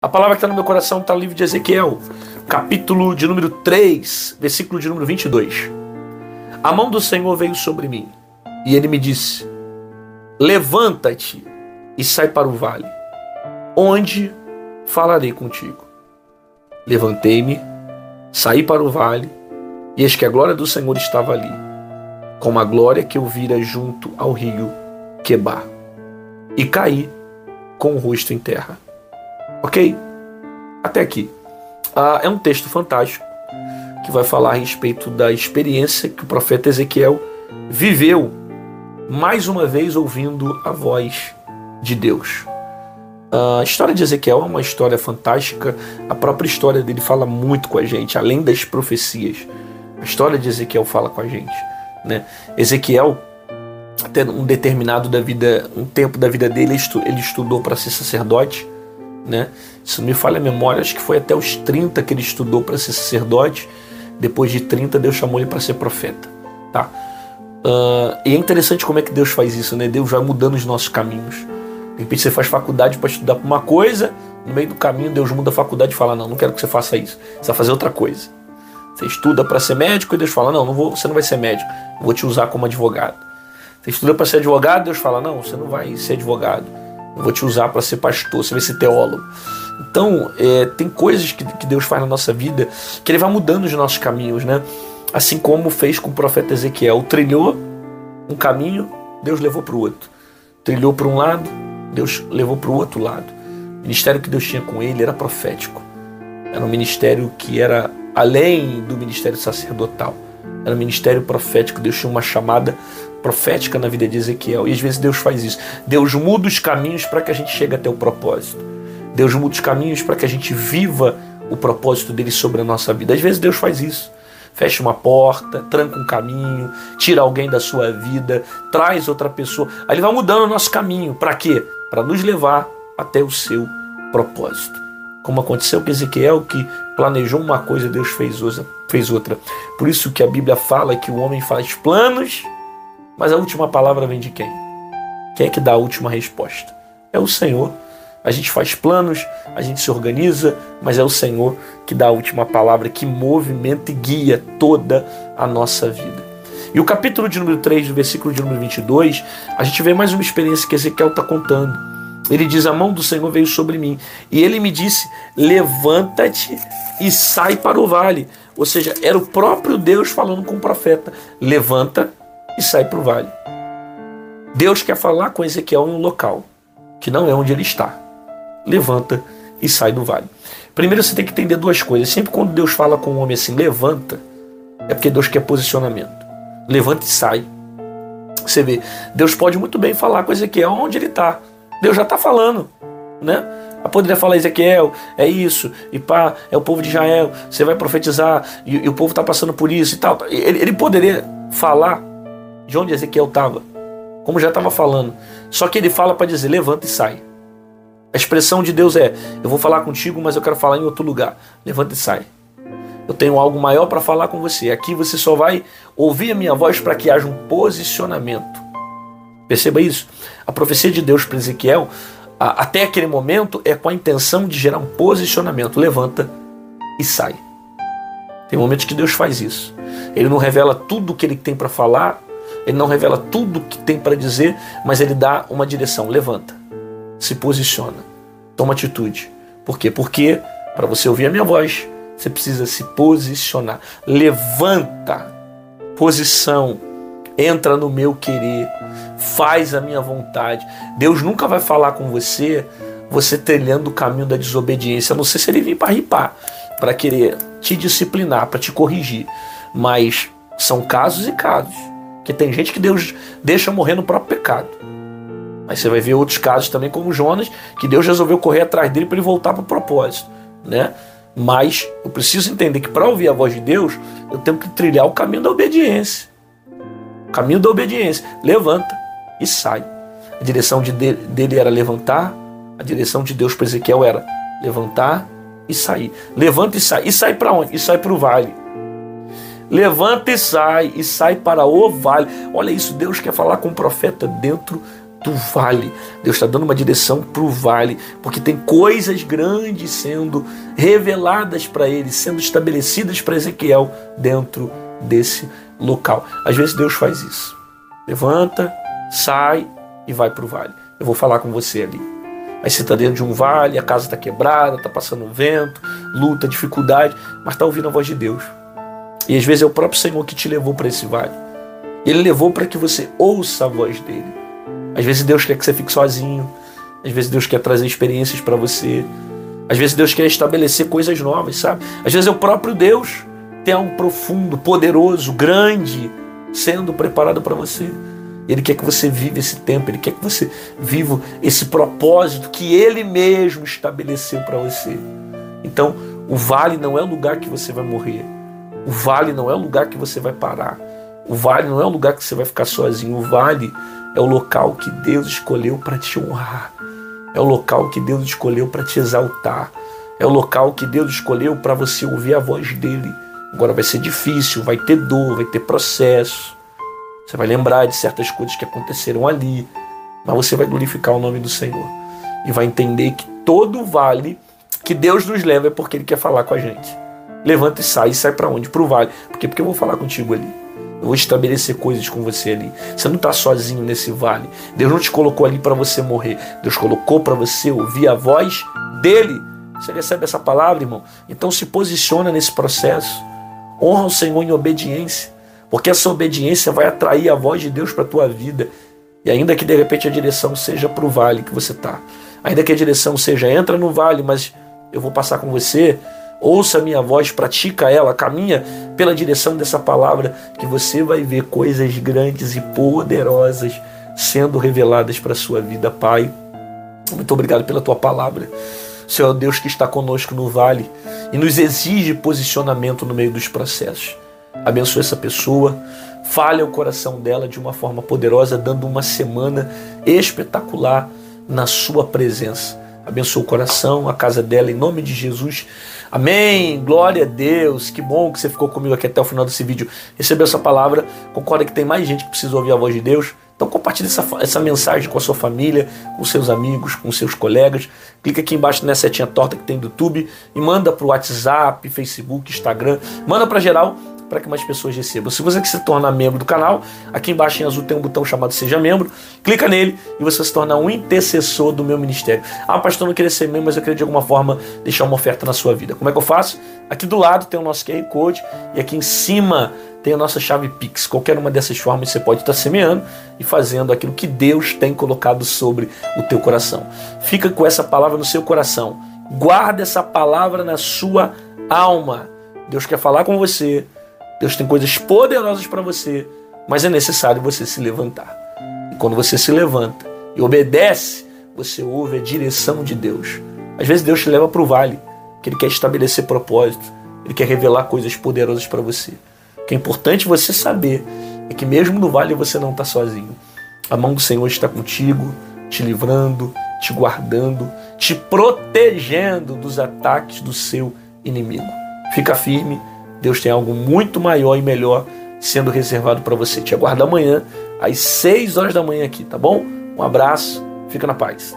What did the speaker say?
A palavra que está no meu coração está no livro de Ezequiel, capítulo de número 3, versículo de número 22. A mão do Senhor veio sobre mim, e ele me disse: levanta-te e sai para o vale, onde falarei contigo. Levantei-me, saí para o vale, e eis que a glória do Senhor estava ali, como a glória que eu vira junto ao rio Quebar, e caí com o rosto em terra. Ok? Até aqui. É um texto fantástico que vai falar a respeito da experiência que o profeta Ezequiel viveu mais uma vez ouvindo a voz de Deus. A história de Ezequiel é uma história fantástica. A própria história dele fala muito com a gente, além das profecias. A história de Ezequiel fala com a gente, né? Ezequiel, até um determinado tempo da vida dele, ele estudou para ser sacerdote, né? Se não me falha a memória, acho que foi até os 30 que ele estudou para ser sacerdote. Depois de 30, Deus chamou ele para ser profeta, tá? E é interessante como é que Deus faz isso, né? Deus vai mudando os nossos caminhos. De repente você faz faculdade para estudar para uma coisa, no meio do caminho Deus muda a faculdade e fala: não quero que você faça isso, você vai fazer outra coisa. Você estuda para ser médico e Deus fala: você não vai ser médico, eu vou te usar como advogado. Você estuda para ser advogado, Deus fala: não, você não vai ser advogado, eu vou te usar para ser pastor, você vai ser teólogo. Então, tem coisas que Deus faz na nossa vida que Ele vai mudando os nossos caminhos, né? Assim como fez com o profeta Ezequiel. Trilhou um caminho, Deus levou para o outro. Trilhou para um lado, Deus levou para o outro lado. O ministério que Deus tinha com ele era profético. Era um ministério que era além do ministério sacerdotal. Era um ministério profético. Deus tinha uma chamada profética na vida de Ezequiel. E às vezes Deus faz isso. Deus muda os caminhos para que a gente chegue até o propósito. Deus muda os caminhos para que a gente viva o propósito dele sobre a nossa vida. Às vezes Deus faz isso. Fecha uma porta, tranca um caminho, tira alguém da sua vida, traz outra pessoa. Aí ele vai mudando o nosso caminho. Para quê? Para nos levar até o seu propósito. Como aconteceu com Ezequiel, que planejou uma coisa, Deus fez outra. Por isso que a Bíblia fala que o homem faz planos, mas a última palavra vem de quem? Quem é que dá a última resposta? É o Senhor. A gente faz planos, a gente se organiza, mas é o Senhor que dá a última palavra, que movimenta e guia toda a nossa vida. E o capítulo de número 3, do versículo de número 22, a gente vê mais uma experiência que Ezequiel está contando. Ele diz: a mão do Senhor veio sobre mim, e ele me disse: levanta-te e sai para o vale. Ou seja, era o próprio Deus falando com o profeta: levanta e sai para o vale. Deus quer falar com Ezequiel em um local que não é onde ele está. Levanta e sai do vale. Primeiro você tem que entender duas coisas. Sempre quando Deus fala com um homem assim, levanta, é porque Deus quer posicionamento. Levanta e sai. Você vê, Deus pode muito bem falar com Ezequiel onde ele está. Deus já está falando, né? Eu poderia falar: Ezequiel, é isso, e pá, é o povo de Israel, você vai profetizar, e o povo está passando por isso e tal. Ele poderia falar de onde Ezequiel estava, como já estava falando. Só que ele fala para dizer: levanta e sai. A expressão de Deus é: eu vou falar contigo, mas eu quero falar em outro lugar. Levanta e sai. Eu tenho algo maior para falar com você. Aqui você só vai ouvir a minha voz para que haja um posicionamento. Perceba isso. A profecia de Deus para Ezequiel, até aquele momento, é com a intenção de gerar um posicionamento. Levanta e sai. Tem momentos que Deus faz isso. Ele não revela tudo o que ele tem para falar, ele não revela tudo o que tem para dizer, mas ele dá uma direção. Levanta. Se posiciona, toma atitude. Por quê? Porque para você ouvir a minha voz, você precisa se posicionar. Levanta, posição, entra no meu querer, faz a minha vontade. Deus nunca vai falar com você trilhando o caminho da desobediência, a não ser se ele vir para ripar, para querer te disciplinar, para te corrigir. Mas são casos e casos, que tem gente que Deus deixa morrer no próprio pecado. Mas você vai ver outros casos também, como Jonas, que Deus resolveu correr atrás dele para ele voltar para o propósito, né? Mas eu preciso entender que para ouvir a voz de Deus, eu tenho que trilhar o caminho da obediência. O caminho da obediência. Levanta e sai. A direção dele era levantar, a direção de Deus para Ezequiel era levantar e sair. Levanta e sai. E sai para onde? E sai para o vale. Levanta e sai para o vale. Olha isso, Deus quer falar com o profeta dentro do vale. Deus está dando uma direção para o vale, porque tem coisas grandes sendo reveladas para ele, sendo estabelecidas para Ezequiel dentro desse local. Às vezes Deus faz isso. Levanta, sai e vai para o vale. Eu vou falar com você ali. Aí você está dentro de um vale, a casa está quebrada, está passando vento, luta, dificuldade, mas está ouvindo a voz de Deus. E às vezes é o próprio Senhor que te levou para esse vale. Ele levou para que você ouça a voz dele. Às vezes Deus quer que você fique sozinho. Às vezes Deus quer trazer experiências para você. Às vezes Deus quer estabelecer coisas novas, sabe? Às vezes é o próprio Deus. Tem algo profundo, poderoso, grande sendo preparado para você. Ele quer que você viva esse tempo. Ele quer que você viva esse propósito que Ele mesmo estabeleceu para você. Então, o vale não é o lugar que você vai morrer. O vale não é o lugar que você vai parar. O vale não é o lugar que você vai ficar sozinho. O vale é o local que Deus escolheu para te honrar. É o local que Deus escolheu para te exaltar. É o local que Deus escolheu para você ouvir a voz dele. Agora vai ser difícil, vai ter dor, vai ter processo. Você vai lembrar de certas coisas que aconteceram ali. Mas você vai glorificar o nome do Senhor. E vai entender que todo vale que Deus nos leva é porque Ele quer falar com a gente. Levanta e sai. E sai para onde? Para o vale. Por quê? Porque eu vou falar contigo ali. Eu vou estabelecer coisas com você ali. Você não está sozinho nesse vale. Deus não te colocou ali para você morrer. Deus colocou para você ouvir a voz dele. Você recebe essa palavra, irmão? Então se posiciona nesse processo. Honra o Senhor em obediência. Porque essa obediência vai atrair a voz de Deus para a tua vida. E ainda que de repente a direção seja para o vale que você está. Ainda que a direção seja entra no vale, mas eu vou passar com você. Ouça a minha voz, pratica ela, caminha pela direção dessa palavra, que você vai ver coisas grandes e poderosas sendo reveladas para a sua vida, Pai. Muito obrigado pela tua palavra. Senhor, Deus que está conosco no vale e nos exige posicionamento no meio dos processos. Abençoa essa pessoa, fale ao coração dela de uma forma poderosa, dando uma semana espetacular na sua presença. Abençoa o coração, a casa dela, em nome de Jesus. Amém. Glória a Deus. Que bom que você ficou comigo aqui até o final desse vídeo. Recebeu essa palavra. Concorda que tem mais gente que precisa ouvir a voz de Deus? Então compartilhe essa mensagem com a sua família, com seus amigos, com seus colegas. Clica aqui embaixo nessa setinha torta que tem do YouTube e manda para o WhatsApp, Facebook, Instagram. Manda para geral, para que mais pessoas recebam. Se você quiser se tornar membro do canal, aqui embaixo em azul tem um botão chamado Seja Membro. Clica nele e você se torna um intercessor do meu ministério. Ah, pastor, eu não queria ser membro, mas eu queria de alguma forma deixar uma oferta na sua vida. Como é que eu faço? Aqui do lado tem o nosso QR Code e aqui em cima tem a nossa chave Pix. Qualquer uma dessas formas você pode estar semeando e fazendo aquilo que Deus tem colocado sobre o teu coração. Fica com essa palavra no seu coração. Guarda essa palavra na sua alma. Deus quer falar com você. Deus tem coisas poderosas para você, mas é necessário você se levantar. E quando você se levanta e obedece, você ouve a direção de Deus. Às vezes Deus te leva para o vale, que Ele quer estabelecer propósito, Ele quer revelar coisas poderosas para você. O que é importante você saber é que mesmo no vale você não está sozinho. A mão do Senhor está contigo, te livrando, te guardando, te protegendo dos ataques do seu inimigo. Fica firme. Deus tem algo muito maior e melhor sendo reservado para você. Te aguardo amanhã, às 6 horas da manhã aqui, tá bom? Um abraço, fica na paz.